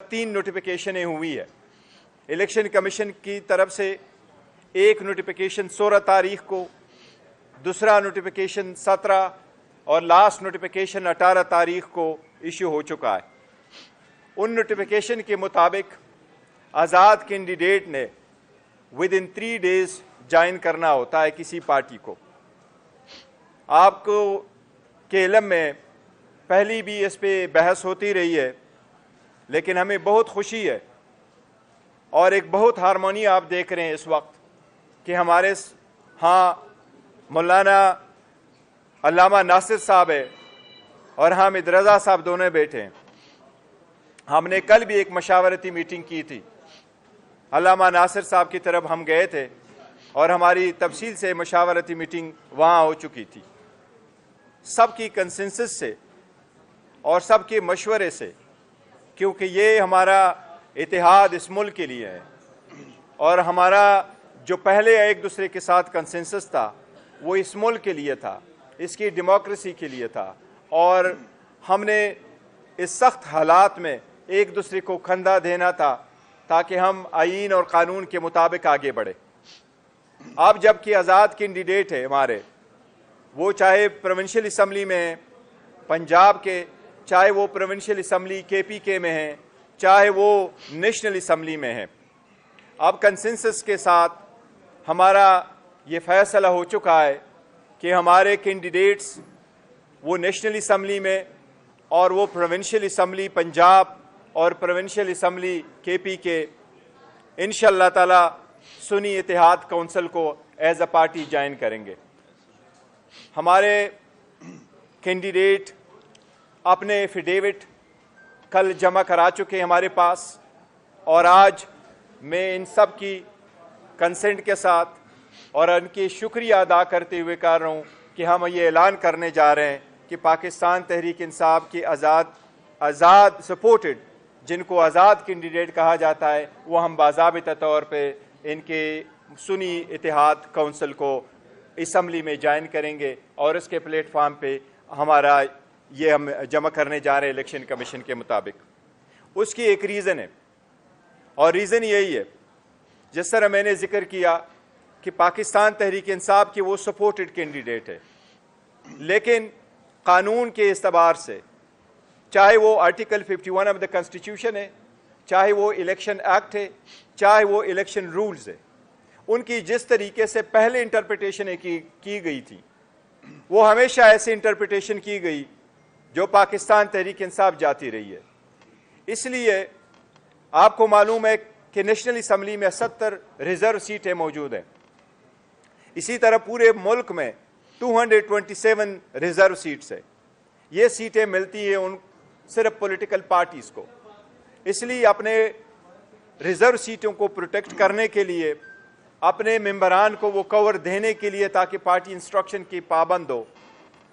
3 नोटिफिकेशनें हुई है। Election commission की तरफ से एक नोटिफिकेशन 16 तारीख को, दूसरा नोटिफिकेशन 17 और लास्ट नोटिफिकेशन 18 तारीख को इशू हो चुका है। उन नोटिफिकेशन के मुताबिक आज़ाद कैंडिडेट ने विद इन 3 डेज ज्वाइन करना होता है किसी पार्टी को। आपको के इल्म में पहली भी इस पे बहस होती रही है, लेकिन हमें बहुत खुशी है और एक बहुत हारमोनी आप देख रहे हैं इस वक्त कि हमारे मौलाना अल्लामा नासिर साहब है और हामिद रज़ा साहब दोनों बैठे हैं। हमने कल भी एक मशावरती मीटिंग की थी। अल्लामा नासिर साहब की तरफ हम गए थे और हमारी तफसील से मशावरती मीटिंग वहाँ हो चुकी थी। सबकी कंसेंसस से और सबके मशवरे से, क्योंकि ये हमारा इतिहाद इस मुल्क के लिए है और हमारा जो पहले एक दूसरे के साथ कंसेंसस था वो इस मुल्क के लिए था, इसकी डेमोक्रेसी के लिए था और हमने इस सख्त हालात में एक दूसरे को खंदा देना था ताकि हम आईन और कानून के मुताबिक आगे बढ़े। अब जबकि आज़ाद कैंडिडेट है हमारे, वो चाहे प्रोविंशियल असम्बली में हैं पंजाब के, चाहे वो प्रोविंशियल असम्बली KPK में हैं, चाहे वो नेशनल असम्बली में हैं। अब कंसेंसस के साथ हमारा ये फैसला हो चुका है कि हमारे कैंडिडेट्स वो नेशनल असम्बली में और वो प्रोविंशियल असम्बली पंजाब और प्रोविंशियल असम्बली KPK इंशाअल्लाह ताला सुन्नी इत्तेहाद काउंसिल को एज अ पार्टी ज्वाइन करेंगे। हमारे कैंडिडेट अपने एफिडेविट कल जमा करा चुके हैं हमारे पास और आज मैं इन सब की कंसेंट के साथ और उनकी शुक्रिया अदा करते हुए कह रहा हूँ कि हम ये ऐलान करने जा रहे हैं कि पाकिस्तान तहरीक इंसाफ की आज़ाद सपोर्टेड, जिनको आज़ाद कैंडिडेट कहा जाता है, वो हम बाज़ाबिता तौर पे इनके सुन्नी इत्तेहाद काउंसिल को असम्बली में ज्वाइन करेंगे और इसके प्लेटफार्म पे हमारा ये हम जमा करने जा रहे हैं इलेक्शन कमीशन के मुताबिक। उसकी एक रीज़न है और रीज़न यही है, जिस तरह मैंने जिक्र किया कि पाकिस्तान तहरीक इंसाफ की वो सपोर्टेड कैंडिडेट है, लेकिन कानून के इस्तबार से, चाहे वो आर्टिकल 51 ऑफ द कॉन्स्टिट्यूशन है, चाहे वो इलेक्शन एक्ट है, चाहे वो इलेक्शन रूल्स है, उनकी जिस तरीके से पहले इंटरप्रिटेशन की गई थी वो हमेशा ऐसी इंटरप्रिटेशन की गई जो पाकिस्तान तहरीक इंसाफ जाती रही है। इसलिए आपको मालूम है कि नेशनल असम्बली में 70 रिजर्व सीटें मौजूद हैं। इसी तरह पूरे मुल्क में 227 रिजर्व सीट्स है। ये सीटें मिलती हैं उन सिर्फ पॉलिटिकल पार्टीज़ को। इसलिए अपने रिजर्व सीटों को प्रोटेक्ट करने के लिए, अपने मेंबरान को वो कवर देने के लिए ताकि पार्टी इंस्ट्रक्शन की पाबंद हो,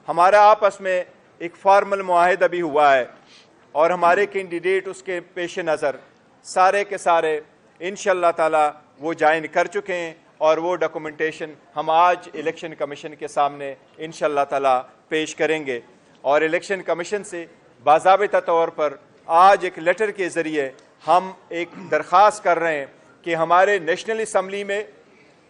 हमारा आपस में एक फॉर्मल मुआहिदा भी हुआ है और हमारे कैंडिडेट उसके पेश नज़र सारे के सारे इंशाअल्लाह ताला वो ज्वाइन कर चुके हैं और वो डॉक्यूमेंटेशन हम आज इलेक्शन कमीशन के सामने इंशाअल्लाह ताला पेश करेंगे। और इलेक्शन कमीशन से बाज़ाबिता तौर पर आज एक लेटर के ज़रिए हम एक दरख्वास्त कर रहे हैं कि हमारे नेशनल असम्बली में,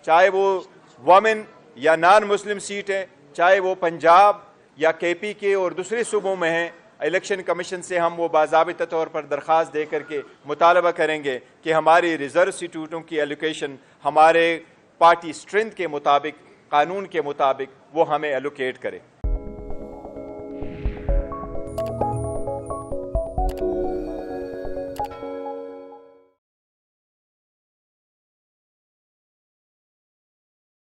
चाहे वो वमेन या नॉन मुस्लिम सीट है, चाहे वो पंजाब या KPK और दूसरे सूबों में हैं, इलेक्शन कमीशन से हम वो बाज़ाबिता तौर पर दरख्वास्त दे करके मुतालबा करेंगे कि हमारी रिज़र्व सीटों की एलोकेशन हमारे पार्टी स्ट्रेंथ के मुताबिक, कानून के मुताबिक वो हमें एलोकेट करे।